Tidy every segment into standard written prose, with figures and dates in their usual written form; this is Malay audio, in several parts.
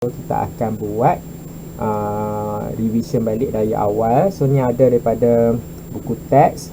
kita akan buat revision balik dari awal. So ni ada daripada buku teks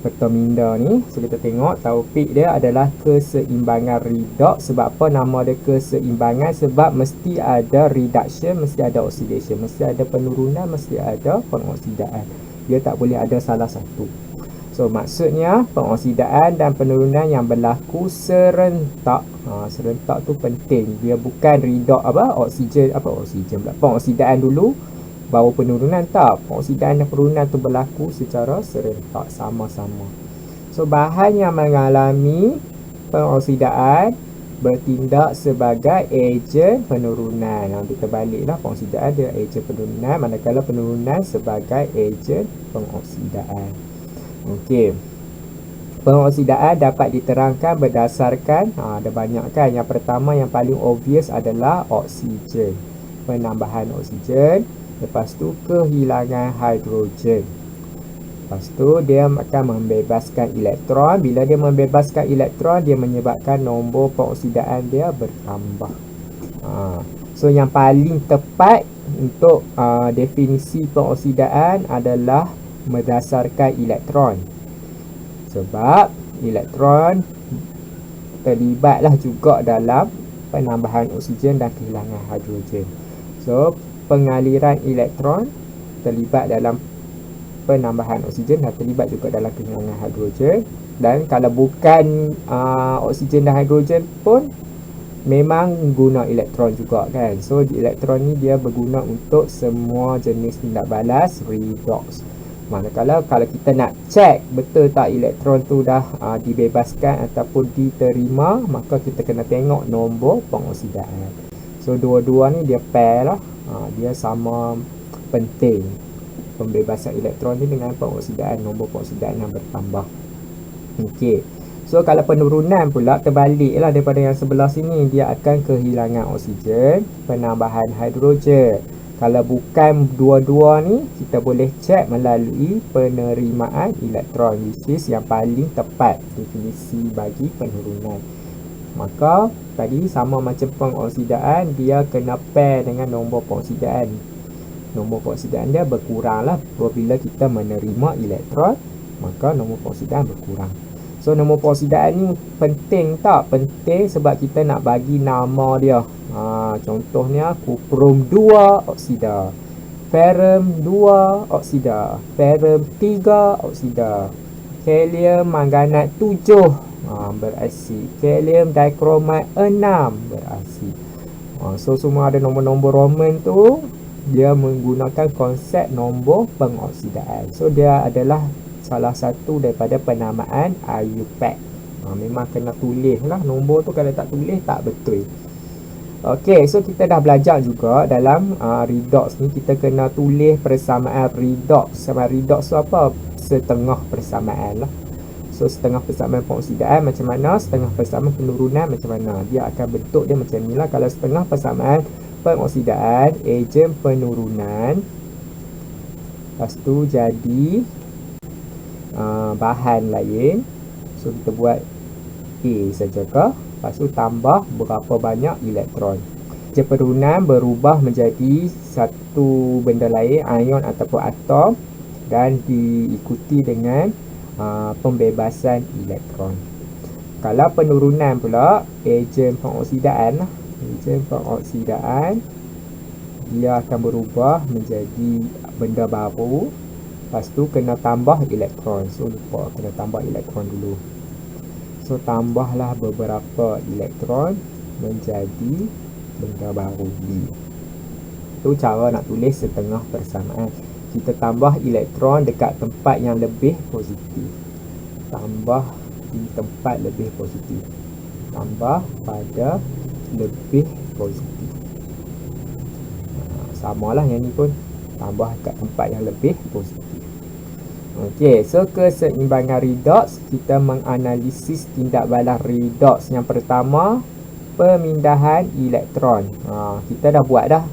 Peta Minda ni. So kita tengok topik dia adalah keseimbangan redox. Sebab apa nama dia keseimbangan? Sebab mesti ada reduction, mesti ada oxidation, mesti ada penurunan, mesti ada pengoksidaan. Dia tak boleh ada salah satu. So maksudnya pengoksidaan dan penurunan yang berlaku serentak. Serentak tu penting. Dia bukan redox oksigen pula. Pengoksidaan dulu baru penurunan, tak. Pengoksidaan dan penurunan tu berlaku secara serentak, sama-sama. So bahan yang mengalami pengoksidaan bertindak sebagai ejen penurunan. Kita baliklah, pengoksidaan dia ejen penurunan, manakala penurunan sebagai ejen pengoksidaan. Okey. Pengoksidaan dapat diterangkan berdasarkan ada banyak kan. Yang pertama yang paling obvious adalah oksigen. Penambahan oksigen, lepas tu kehilangan hidrogen. Lepas tu dia akan membebaskan elektron. Bila dia membebaskan elektron, dia menyebabkan nombor pengoksidaan dia bertambah. So yang paling tepat untuk definisi pengoksidaan adalah berdasarkan elektron. Sebab elektron terlibatlah juga dalam penambahan oksigen dan kehilangan hidrogen. So pengaliran elektron terlibat dalam penambahan oksigen dan terlibat juga dalam kehilangan hidrogen. Dan kalau bukan oksigen dan hidrogen pun memang guna elektron juga kan. So elektron ni dia berguna untuk semua jenis tindak balas redox. Manakala kalau kita nak check betul tak elektron tu dah dibebaskan ataupun diterima, maka kita kena tengok nombor pengoksidaan. So dua-dua ni dia pair lah. Dia sama penting. Pembebasan elektron ni dengan pengoksidaan, nombor pengoksidaan yang bertambah. Okey. So kalau penurunan pula terbalik lah daripada yang sebelah sini. Dia akan kehilangan oksigen, penambahan hidrogen. Kalau bukan dua-dua ni, kita boleh cek melalui penerimaan elektron, which is yang paling tepat definisi bagi penurunan. Maka tadi sama macam pengoksidaan, dia kena pair dengan nombor pengoksidaan. Nombor pengoksidaan dia berkurang lah apabila kita menerima elektron, maka nombor pengoksidaan berkurang. So nombor pengoksidaan ni penting tak? Penting sebab kita nak bagi nama dia. Contohnya kuprum 2 oksida, ferrum 2 oksida, ferrum 3 oksida, kalium manganat 7 berasid, kalium dikromat 6 berasid. So semua ada nombor-nombor Roman tu, dia menggunakan konsep nombor pengoksidaan. So dia adalah salah satu daripada penamaan IUPAC. Memang kena tulis lah nombor tu, kalau tak tulis tak betul. Okey, so kita dah belajar juga dalam redox ni, kita kena tulis persamaan redox. Sama redox tu apa? Setengah persamaan lah. So setengah persamaan pengoksidaan macam mana, setengah persamaan penurunan macam mana. Dia akan bentuk dia macam ni lah. Kalau setengah persamaan pengoksidaan, ejen penurunan, lepas tu jadi bahan lain. So kita buat A saja ke, lepas tu tambah berapa banyak elektron. Ejen penurunan berubah menjadi satu benda lain, ion ataupun atom, dan diikuti dengan pembebasan elektron. Kalau penurunan pula, ejen pengoksidaan lah. Ejen pengoksidaan dia akan berubah menjadi benda baru. Lepas tu kena tambah elektron. So lupa kena tambah elektron dulu. So tambahlah beberapa elektron menjadi benda baru B. Itu cara nak tulis setengah persamaan. Kita tambah elektron dekat tempat yang lebih positif. Tambah di tempat lebih positif. Tambah pada lebih positif. Samalah yang ni pun. Tambah kat tempat yang lebih positif. Okey, so keseimbangan redox, kita menganalisis tindak balas redox. Yang pertama, pemindahan elektron. Kita dah buat dah.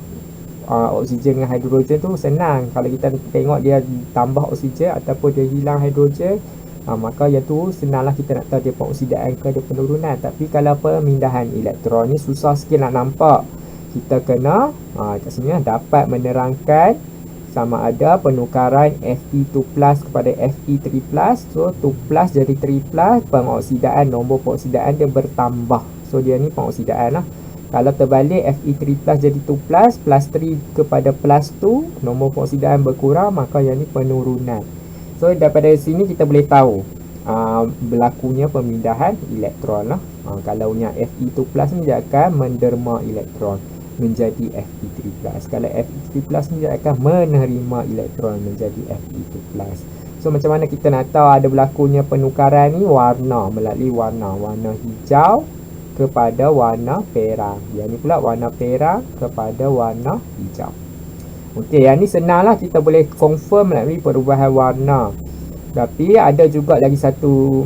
Oksigen dengan hidrogen tu senang. Kalau kita tengok dia tambah oksigen ataupun dia hilang hidrogen, maka yang tu senanglah kita nak tahu dia pengoksidaan ke dia penurunan. Tapi kalau pemindahan elektron ni susah sikit nak nampak. kita kena kat sini dapat menerangkan sama ada penukaran Fe2+ kepada Fe3+. So 2+ jadi 3+, pengoksidaan, nombor pengoksidaan dia bertambah. So dia ni pengoksidaan lah. Kalau terbalik Fe3+ jadi 2+, plus 3 kepada plus 2, nombor pengoksidaan berkurang, maka yang ni penurunan. So daripada sini kita boleh tahu berlakunya pemindahan elektron lah. Kalau yang Fe2+ ni dia akan menderma elektron menjadi Fe3+. Kalau Fe3+ ni dia akan menerima elektron menjadi Fe2+. So macam mana kita nak tahu ada berlakunya penukaran ni? Warna, melalui warna hijau kepada warna perang. Yang ni pula warna perang kepada warna hijau. Okey, yang ni senang lah, kita boleh confirm melalui perubahan warna. Tapi ada juga lagi satu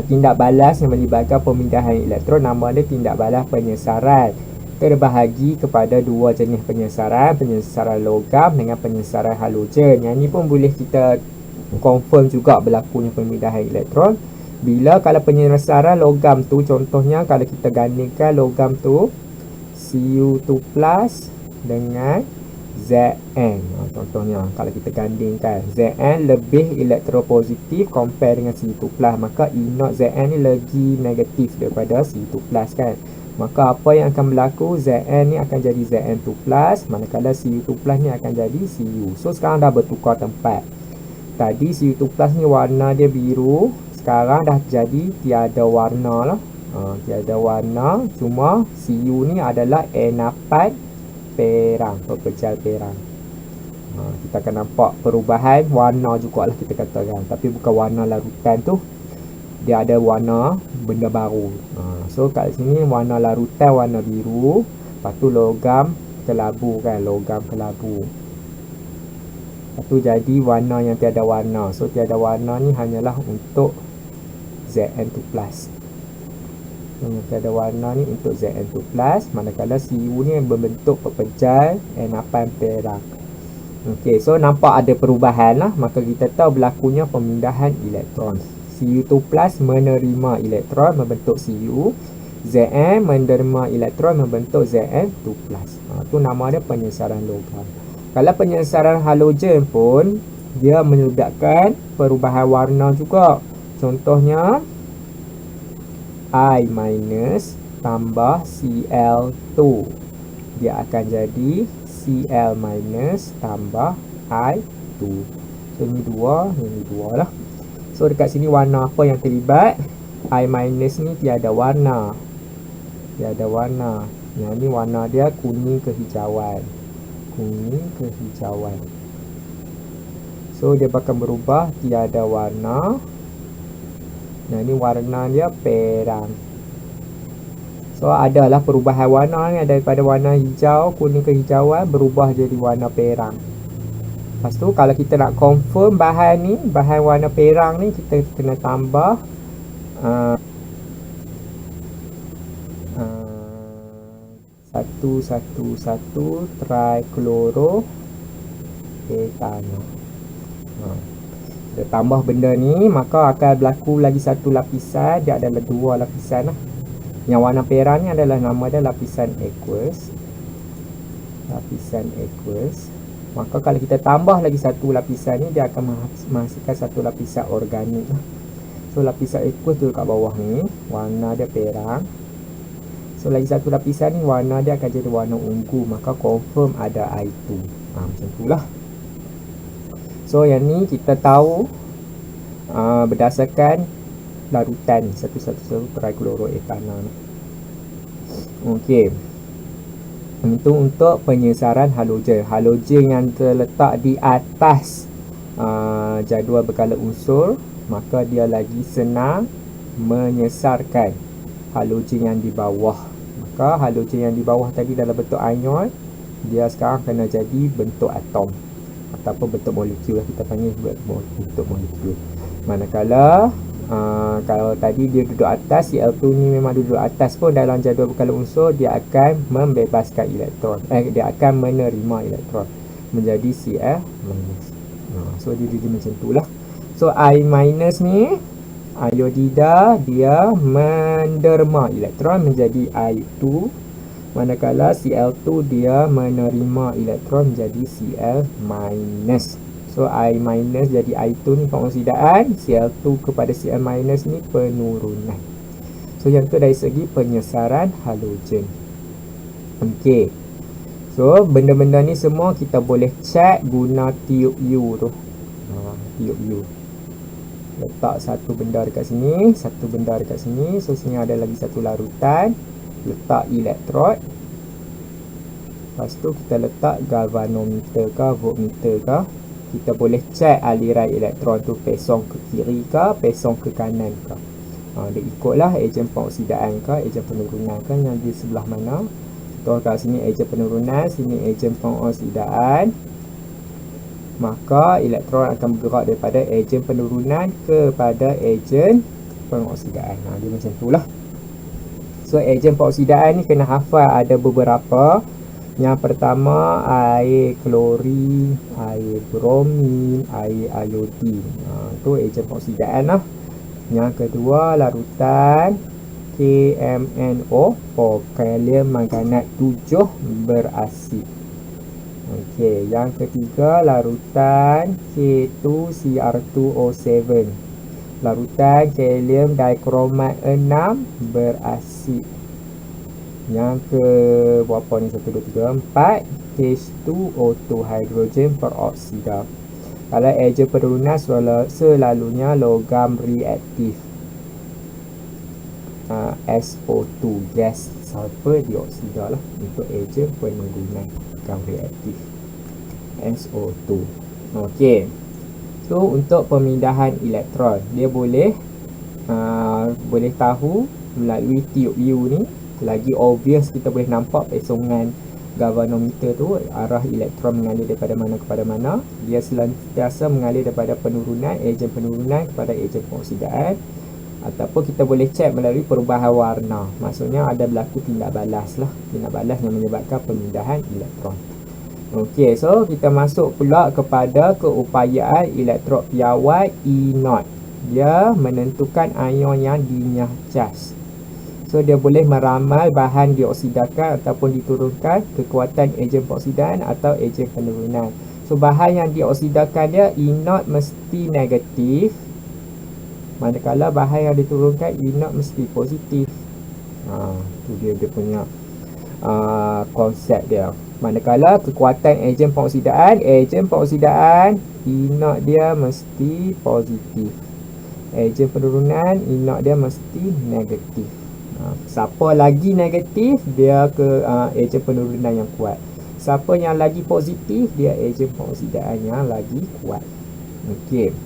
tindak balas yang melibatkan pemindahan elektron, nama dia tindak balas penyesaran. Terbahagi kepada dua jenis penyesaran logam dengan penyesaran halogen. Yang ni pun boleh kita confirm juga berlakunya pemindahan elektron. Bila kalau penyesaran logam tu, contohnya kalau kita gandingkan logam tu Cu2+ dengan Zn. Contohnya kalau kita gandingkan, Zn lebih elektropositif compare dengan Cu2+, maka E0 Zn ni lagi negatif daripada Cu2+ kan. Maka apa yang akan berlaku, Zn ni akan jadi Zn2+, manakala Cu2+ ni akan jadi Cu. So sekarang dah bertukar tempat. Tadi Cu2+ ni warna dia biru, sekarang dah jadi tiada warna lah. Tiada warna, cuma Cu ni adalah N8 perang, pepecah perang. Kita akan nampak perubahan warna jugalah kita katakan, tapi bukan warna larutan tu, dia ada warna benda baru. So kat sini warna larutan warna biru, lepas tu logam kelabu kan, logam kelabu. Lepas tu jadi warna yang tiada warna. So tiada warna ni hanyalah untuk Zn2+. Yang tiada warna ni untuk Zn2+, manakala Cu ni berbentuk pepejal N8 perang. Okey, so nampak ada perubahan lah, maka kita tahu berlakunya pemindahan elektron. Cu2+ menerima elektron membentuk Cu, Zn menerima elektron membentuk Zn2+. Tu nama dia penyesaran logam. Kalau penyesaran halogen pun dia menyebabkan perubahan warna juga. Contohnya I- tambah Cl2, dia akan jadi Cl- tambah I2. So ni dua lah. So dekat sini warna apa yang terlibat? I- ni tiada warna. Tiada warna. Yang ni warna dia kuning kehijauan. Kuning kehijauan. So dia bakal berubah tiada warna. Nah ni warna dia perang. So adalah perubahan warna ni, daripada warna hijau, kuning kehijauan berubah jadi warna perang. Lepas tu kalau kita nak confirm bahan ni, bahan warna perang ni, kita kena tambah satu trikloroethanol. Kita tambah benda ni, maka akan berlaku lagi satu lapisan. Dia adalah dua lapisan lah. Yang warna perang ni adalah nama dia lapisan aqueous. Lapisan aqueous. Maka kalau kita tambah lagi satu lapisan ni, dia akan menghasilkan satu lapisan organik lah. So lapisan aqueous tu kat bawah ni, warna dia perang. So lagi satu lapisan ni, warna dia akan jadi warna ungu. Maka confirm ada I2. Macam tu lah. So yang ni kita tahu berdasarkan larutan 111 trikloroethanol. Okey. Itu untuk penyesaran halogen. Halogen yang terletak di atas jadual berkala unsur, maka dia lagi senang menyesarkan halogen yang di bawah. Maka halogen yang di bawah tadi dalam bentuk ion, dia sekarang kena jadi bentuk atom ataupun bentuk molekul, kita panggil bentuk molekul. Manakala kalau tadi dia duduk atas, Cl2 ni memang duduk atas pun, dalam jadual berkala unsur dia akan membebaskan elektron, dia akan menerima elektron menjadi Cl-. So dia jadi macam tu lah. So I- ni iodida, dia menderma elektron menjadi I2, Manakala Cl2 dia menerima elektron menjadi Cl minus. So I minus jadi I2 ni pengoksidaan, Cl2 kepada Cl minus ni penurunan. So yang tu dari segi penyesaran halogen. Okey. So benda-benda ni semua kita boleh check guna tiub U tu. Tiub U. Letak satu benda dekat sini, satu benda dekat sini. So sini ada lagi satu larutan. Letak elektrod. Lepas tu kita letak galvanometer ke voltmeter ke. Kita boleh check aliran elektron tu pesong ke kiri ke, pesong ke kanan ke. Dia ikutlah ejen pengoksidaan ke, ejen penurunan ke yang di sebelah mana. Contoh kat sini ejen penurunan, sini ejen pengoksidaan. Maka elektron akan bergerak daripada ejen penurunan kepada ejen pengoksidaan. Dia macam tu lah. So ejen pengoksidaan ni kena hafal ada beberapa. Yang pertama air klorin, air bromin, air iodin. Tu ejen pengoksidaan lah. Yang kedua larutan KMNO4, kalium manganat 7 berasid. Okey, yang ketiga larutan K2Cr2O7. Larutan kalium dikromat 6 berasid. Yang ke berapa ni? 1 2 3 4 H2O2 hidrogen peroksida. Kalau ejen penurunan selalunya logam reaktif. SO2 gas sulfur dioksida lah untuk ejen penurunan logam reaktif SO2. Okey. So untuk pemindahan elektron dia boleh tahu melalui tiub U ni. Lagi obvious kita boleh nampak pesongan galvanometer tu, arah elektron mengalir daripada mana kepada mana. Dia sentiasa mengalir daripada penurunan, ejen penurunan kepada ejen pengoksidaan. Ataupun kita boleh cek melalui perubahan warna. Maksudnya ada berlaku tindak balas lah. Tindak balas yang menyebabkan pemindahan elektron. Okey, so kita masuk pula kepada keupayaan elektrod piawai E0. Dia menentukan ion yang dinyah charge. So dia boleh meramal bahan dioksidakan ataupun diturunkan, kekuatan ejen pengoksidaan atau ejen penurunan. So bahan yang dioksidakan dia E0 mesti negatif. Manakala bahan yang diturunkan E0 mesti positif. Tu dia punya konsep dia. Manakala kekuatan ejen pengoksidaan E0 dia mesti positif. Ejen penurunan E0 dia mesti negatif. Siapa lagi negatif, dia ke ejen penurunan yang kuat. Siapa yang lagi positif, dia ejen pengoksidaan yang lagi kuat. Okey.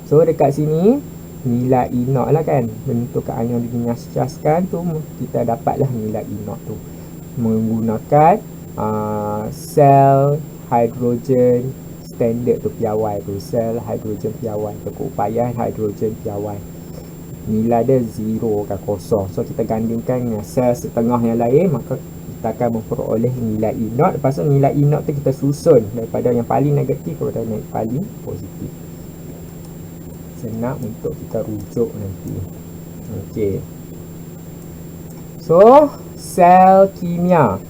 So dekat sini nilai E0 lah kan, menentukan ion dinyaskan tu, kita dapatlah nilai E0 tu menggunakan sel hidrogen standard tu, piawai tu, sel hidrogen piawai tu, keupayaan hidrogen piawai. Nilai dia 0 kan, kosong. So kita gandingkan dengan sel setengah yang lain, maka kita akan memperoleh nilai E0. Lepas tu nilai E0 tu kita susun daripada yang paling negatif kepada yang paling positif. Senang untuk kita rujuk nanti. Okey. So sel kimia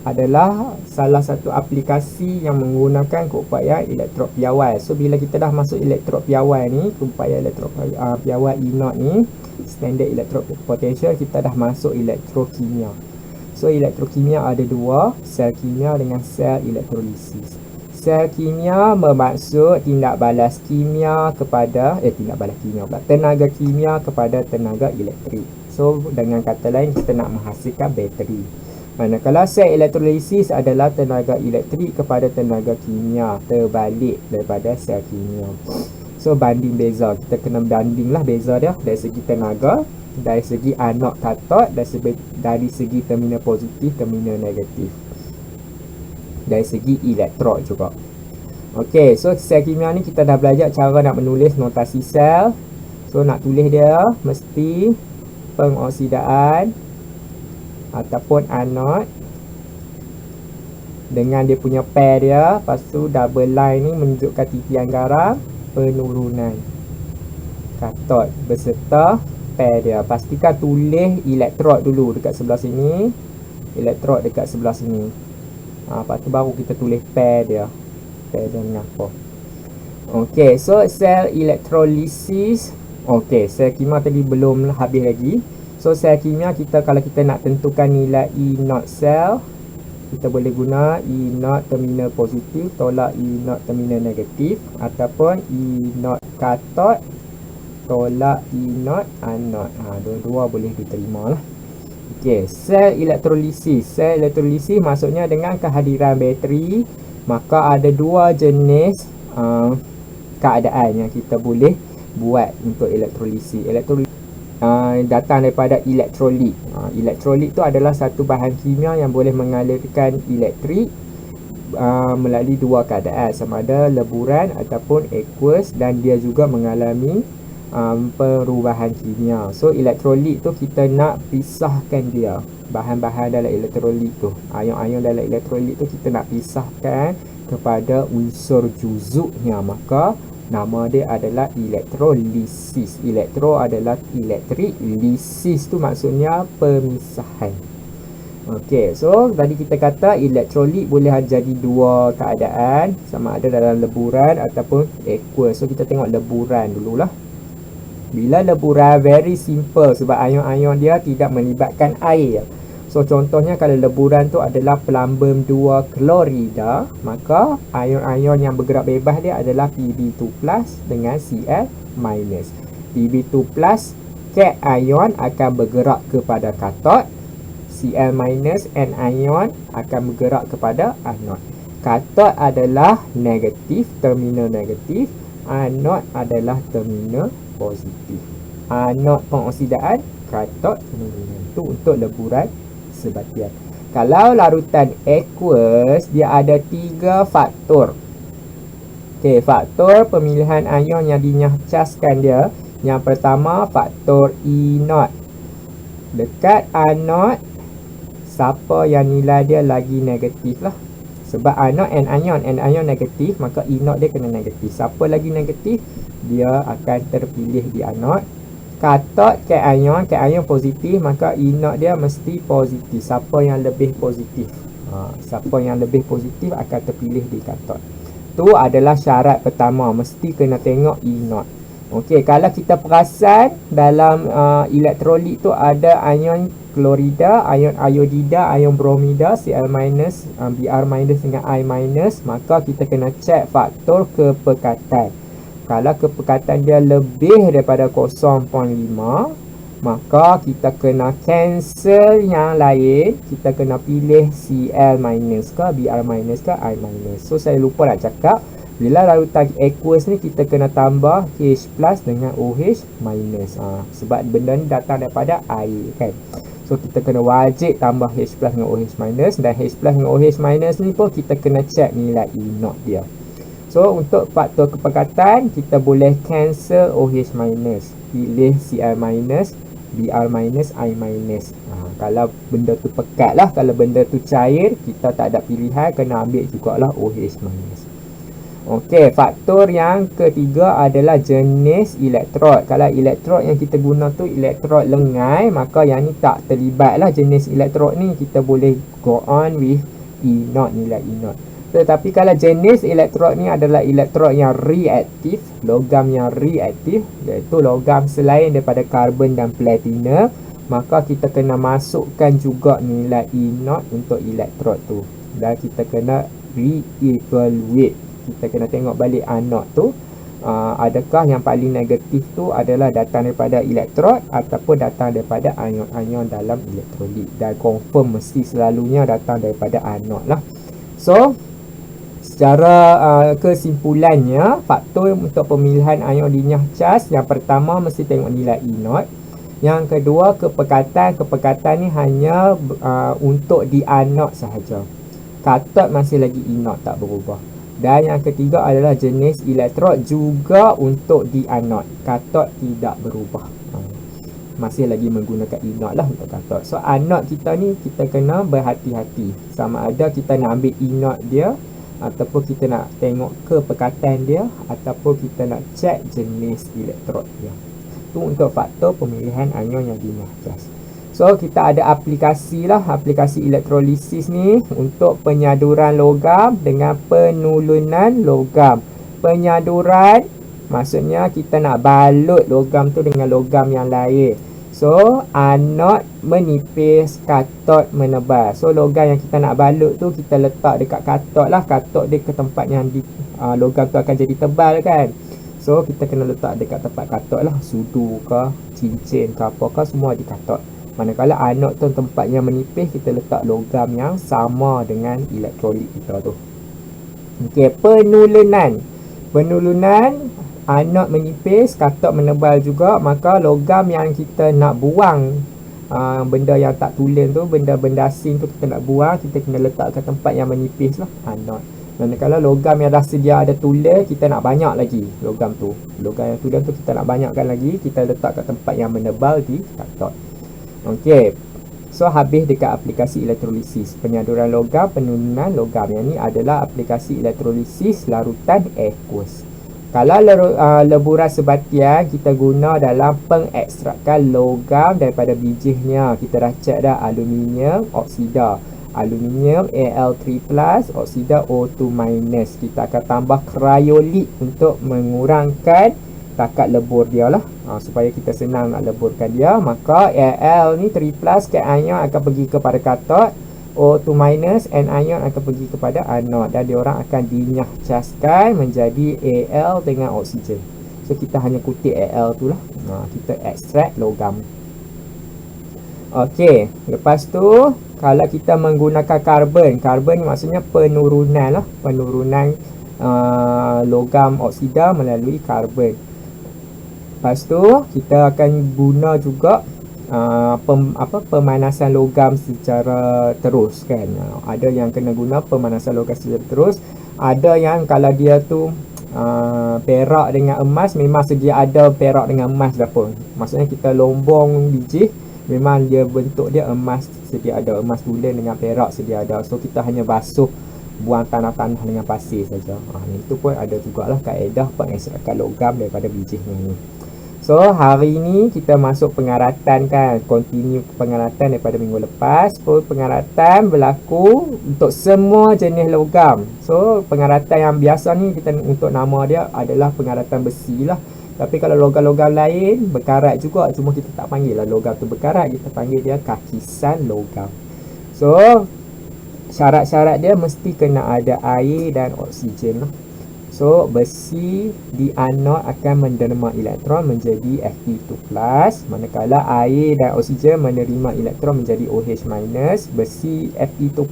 adalah salah satu aplikasi yang menggunakan keupayaan elektrod piawai. So bila kita dah masuk elektrod piawai ni, keupayaan elektrod piawai E0 ni, standard electrode potential, kita dah masuk elektrokimia. So elektrokimia ada dua, sel kimia dengan sel elektrolisis. Sel kimia bermaksud tindak balas kimia kepada tenaga kimia kepada tenaga elektrik. So dengan kata lain, kita nak menghasilkan bateri. Manakala sel elektrolisis adalah tenaga elektrik kepada tenaga kimia, terbalik daripada sel kimia. So banding beza, kita kena banding lah beza dia dari segi tenaga, dari segi anode katot, dari segi terminal positif, terminal negatif, dari segi elektrod juga. Okey, so sel kimia ni kita dah belajar cara nak menulis notasi sel. So nak tulis dia mesti pengoksidaan ataupun anode dengan dia punya pair dia. Lepas tu double line ni menunjukkan titian garam, penurunan katot beserta pair dia. Pastikan tulis elektrod dulu dekat sebelah sini. Elektrod dekat sebelah sini. Lepas tu baru kita tulis pair dia. Pair dia dengan apa. Okey, so sel elektrolisis. Okey, sel kimia tadi belum habis lagi. So sel kimia kita, kalau kita nak tentukan nilai E0 sel, kita boleh guna E0 terminal positif tolak E0 terminal negatif, ataupun E0 katot tolak E0 anod. Dua-dua boleh diterima lah. Okey, sel elektrolisis. Sel elektrolisis maksudnya dengan kehadiran bateri, maka ada dua jenis keadaan yang kita boleh buat untuk elektrolisis. Datang daripada elektrolit. Elektrolit tu adalah satu bahan kimia yang boleh mengalirkan elektrik melalui dua keadaan, sama ada leburan ataupun aqueous, dan dia juga mengalami perubahan kimia. So elektrolit tu kita nak pisahkan dia. Bahan-bahan dalam elektrolit tu, ion-ion dalam elektrolit tu kita nak pisahkan kepada unsur juzuknya, maka nama dia adalah elektrolisis. Elektro adalah elektrik, lisis tu maksudnya pemisahan. Okey, so tadi kita kata elektrolit boleh jadi dua keadaan, sama ada dalam leburan ataupun aqueous. So kita tengok leburan dululah. Bila leburan, very simple sebab ion-ion dia tidak melibatkan air. So contohnya kalau leburan tu adalah plumbum 2 klorida, maka ion-ion yang bergerak bebas dia adalah Pb2+ dengan Cl-. Pb2+, cation akan bergerak kepada katot, Cl- anion akan bergerak kepada anod. Katot adalah negatif, terminal negatif, anod adalah terminal positif. Anod pengoksidaan, katot terminal. Itu untuk leburan sebatian. Kalau larutan aqueous, dia ada 3 faktor. Okey, faktor pemilihan ion yang dinyahcaskan dia. Yang pertama, faktor E0. Dekat anod, siapa yang nilai dia lagi negatif lah. Sebab anod anion negatif, maka E0 dia kena negatif. Siapa lagi negatif, dia akan terpilih di anod. Katot cation positif, maka E0 dia mesti positif. Siapa yang lebih positif, siapa yang lebih positif akan terpilih di katot. Tu adalah syarat pertama, mesti kena tengok E0. Okey, kalau kita perasan dalam elektrolit tu ada ion klorida, ion iodida, ion bromida, Cl-, Br- dengan I-, maka kita kena cek faktor kepekatan. Kalau kepekatan dia lebih daripada 0.5, maka kita kena cancel yang lain. Kita kena pilih Cl- ke, Br- ke, I-. So saya lupa nak cakap, bila larutan aqueous ni kita kena tambah H+ dengan OH-. Sebab benda ni datang daripada air kan. So kita kena wajib tambah H+ dengan OH-, dan H+ dengan OH- ni pun kita kena cek nilai E0 dia. So untuk faktor kepekatan, kita boleh cancel OH-, pilih Cl-, Br-, I-. Kalau benda tu pekat lah. Kalau benda tu cair, kita tak ada pilihan, kena ambil jugalah OH-. Okey, faktor yang ketiga adalah jenis elektrod. Kalau elektrod yang kita guna tu elektrod lengai, maka yang ni tak terlibat lah jenis elektrod ni. Kita boleh go on with E0, nilai E0. Tetapi kalau jenis elektrod ni adalah elektrod yang reaktif, logam yang reaktif, iaitu logam selain daripada karbon dan platinum, maka kita kena masukkan juga nilai E0 untuk elektrod tu. Dan kita kena re-evaluate. Kita kena tengok balik anod tu, adakah yang paling negatif tu adalah datang daripada elektrod ataupun datang daripada ion-ion dalam elektrolit. Dan confirm mesti selalunya datang daripada anod lah. So secara kesimpulannya, faktor untuk pemilihan ion dinyahcas, yang pertama mesti tengok nilai E0. Yang kedua, kepekatan. Kepekatan ni hanya untuk di anod sahaja. Katot masih lagi E0, tak berubah. Dan yang ketiga adalah jenis elektrod, juga untuk di anod. Katot tidak berubah. Masih lagi menggunakan E0 lah untuk katot. So anod kita ni kita kena berhati-hati. Sama ada kita nak ambil E0 dia, ataupun kita nak tengok kepekatan dia, ataupun kita nak cek jenis elektrod dia. Itu untuk faktor pemilihan ion yang dinyahcas. So kita ada aplikasi lah, aplikasi elektrolisis ni untuk penyaduran logam dengan penulunan logam. Penyaduran maksudnya kita nak balut logam tu dengan logam yang lain. So anod menipis, katot menebal. So logam yang kita nak balut tu kita letak dekat katot lah. Katot dia ke tempat yang logam tu akan jadi tebal kan. So kita kena letak dekat tempat katot lah. Sudu ke, cincin ke apa ke, semua di katot. Manakala anod tu tempat yang menipis, kita letak logam yang sama dengan elektrolit kita tu. Okey, penulunan. Penulunan, anod menipis, katot menebal juga. Maka logam yang kita nak buang, benda yang tak tulen tu, benda-benda asing tu kita nak buang, kita kena letak ke tempat yang menipis lah, anod. Manakala logam yang dah sedia ada tulen, kita nak banyak lagi logam tu. Logam yang tulen tu kita nak banyakkan lagi, kita letak ke tempat yang menebal di katot. Okey. So habis dekat aplikasi elektrolisis, penyaduran logam, penulunan logam. Yang ni adalah aplikasi elektrolisis larutan aqueous. Kalau leburan sebatian kita guna dalam pengekstrakan logam daripada bijihnya. Kita dah cek dah aluminium oksida. Aluminium Al3+, oksida O2-. Kita akan tambah kryolit untuk mengurangkan takat lebur dia lah, supaya kita senang nak leburkan dia. Maka Al ni 3+, cation akan pergi kepada katot, O2- anion akan pergi kepada anod, dan diorang akan dinyahcaskan menjadi Al dengan oksigen. So kita hanya kutip Al tu lah, kita ekstrak logam. Okey, lepas tu kalau kita menggunakan karbon, karbon ni maksudnya penurunan lah, penurunan logam oksida melalui karbon. Lepas tu kita akan guna juga pemanasan logam secara terus kan. Ada yang kena guna pemanasan logam secara terus, ada yang kalau dia tu perak dengan emas, memang sedia ada perak dengan emas dah pun. Maksudnya kita lombong biji, memang dia bentuk dia emas, sedia ada emas tulen dengan perak sedia ada. So kita hanya basuh, buang tanah-tanah dengan pasir saja. Itu pun ada jugalah kaedah pengekstrakan logam daripada bijihnya ni. So hari ni kita masuk pengaratan kan, continue pengaratan daripada minggu lepas. So pengaratan berlaku untuk semua jenis logam. So pengaratan yang biasa ni kita untuk nama dia adalah pengaratan besi lah. Tapi kalau logam-logam lain berkarat juga, cuma kita tak panggil lah logam tu berkarat, kita panggil dia kakisan logam. So syarat-syarat dia mesti kena ada air dan oksigen lah. So besi di anod akan menderma elektron menjadi Fe2+, manakala air dan oksigen menerima elektron menjadi OH-. Besi Fe2+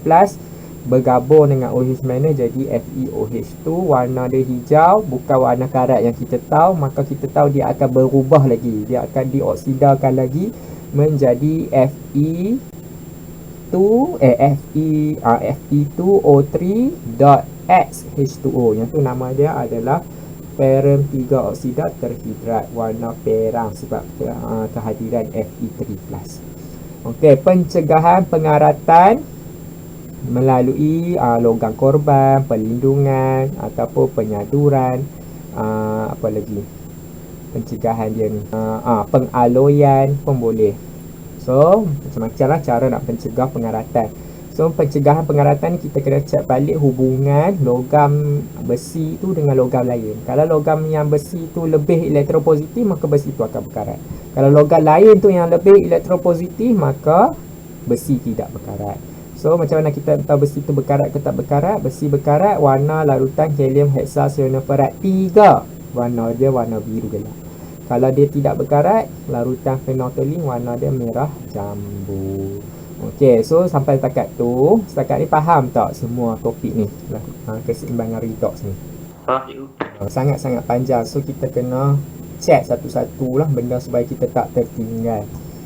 bergabung dengan OH- jadi FeOH2. Warna dia hijau, bukan warna karat yang kita tahu. Maka kita tahu dia akan berubah lagi, dia akan dioksidakan lagi menjadi Fe2O3.X-H2O. Yang tu nama dia adalah ferrum 3 oksida terhidrat, warna perang sebab kehadiran Fe3+. Okey, pencegahan pengaratan melalui logam korban, perlindungan ataupun penyaduran, apa lagi pencegahan dia ni, pengaloyan pun boleh. So macam-macam lah cara nak pencegah pengaratan. So pencegahan pengaratan kita kena cek balik hubungan logam besi tu dengan logam lain. Kalau logam yang besi tu lebih elektropositif, maka besi tu akan berkarat. Kalau logam lain tu yang lebih elektropositif, maka besi tidak berkarat. So macam mana kita tahu besi tu berkarat ke tak berkarat? Besi berkarat warna larutan helium hexacyanophorat 3, warna dia warna biru gelap. Kalau dia tidak berkarat, larutan phenolphthalein warna dia merah jambu. Okey, so sampai setakat tu, setakat ni faham tak semua topik ni? Keseimbangan redox ni. Sangat-sangat panjang. So kita kena check satu-satu lah benda supaya kita tak tertinggal.